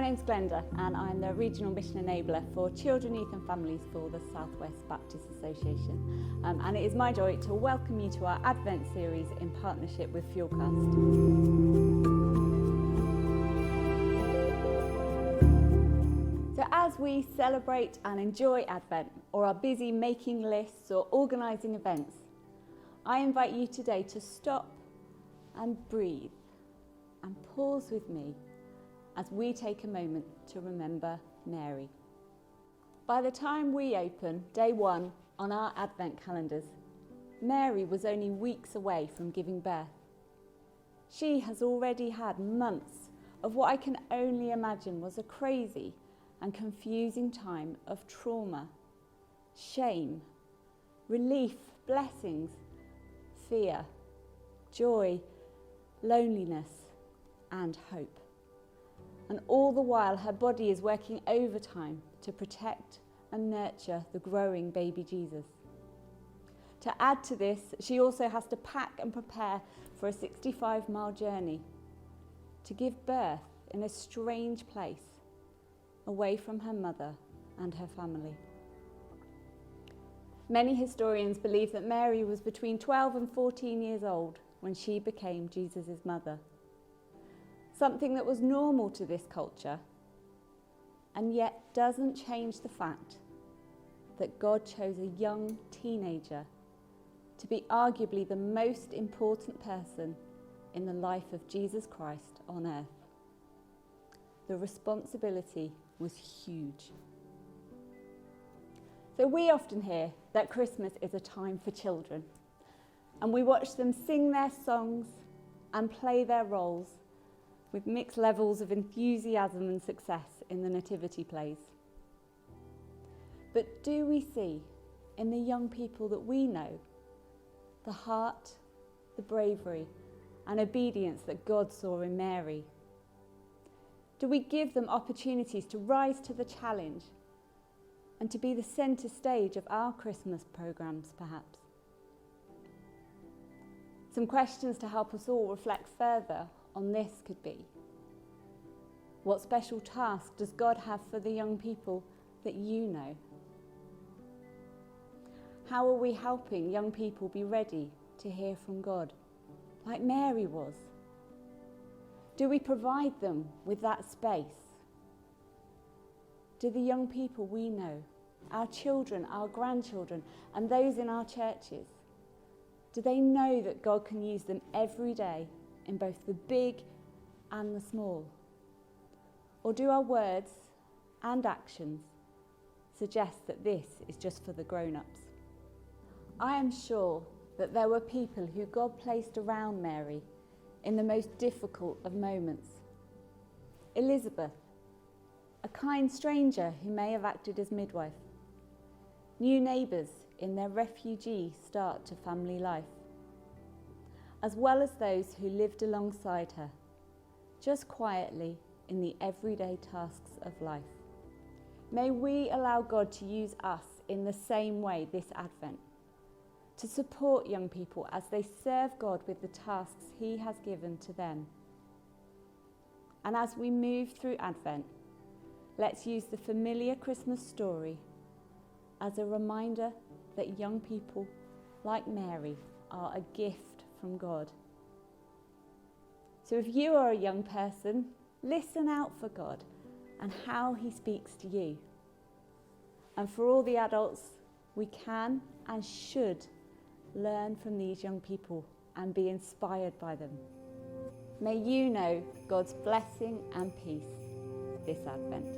name's Glenda and I'm the Regional Mission Enabler for Children, Youth and Families for the South West Baptist Association. And it is my joy to welcome you to our Advent series in partnership with Fuelcast. So as we celebrate and enjoy Advent, or are busy making lists or organising events, I invite you today to stop and breathe and pause with me as we take a moment to remember Mary. By the time we open day one on our Advent calendars, Mary was only weeks away from giving birth. She has already had months of what I can only imagine was a crazy and confusing time of trauma, shame, relief, blessings, fear, joy, loneliness, and hope. And all the while her body is working overtime to protect and nurture the growing baby Jesus. To add to this, she also has to pack and prepare for a 65-mile journey to give birth in a strange place, away from her mother and her family. Many historians believe that Mary was between 12 and 14 years old when she became Jesus' mother. Something that was normal to this culture, and yet doesn't change the fact that God chose a young teenager to be arguably the most important person in the life of Jesus Christ on earth. The responsibility was huge. So we often hear that Christmas is a time for children, and we watch them sing their songs and play their roles with mixed levels of enthusiasm and success in the nativity plays. But do we see in the young people that we know the heart, the bravery and obedience that God saw in Mary? Do we give them opportunities to rise to the challenge and to be the centre stage of our Christmas programmes, perhaps? Some questions to help us all reflect further on this could be: what special task does God have for the young people that you know? How are we helping young people be ready to hear from God, like Mary was? Do we provide them with that space? Do the young people we know, our children, our grandchildren, and those in our churches, do they know that God can use them every day in both the big and the small? Or do our words and actions suggest that this is just for the grown-ups? I am sure that there were people who God placed around Mary in the most difficult of moments. Elizabeth, a kind stranger who may have acted as midwife. New neighbours in their refugee start to family life, as well as those who lived alongside her, just quietly in the everyday tasks of life. May we allow God to use us in the same way this Advent, to support young people as they serve God with the tasks He has given to them. And as we move through Advent, let's use the familiar Christmas story as a reminder that young people, like Mary, are a gift from God. So if you are a young person, listen out for God and how He speaks to you. And for all the adults, we can and should learn from these young people and be inspired by them. May you know God's blessing and peace this Advent.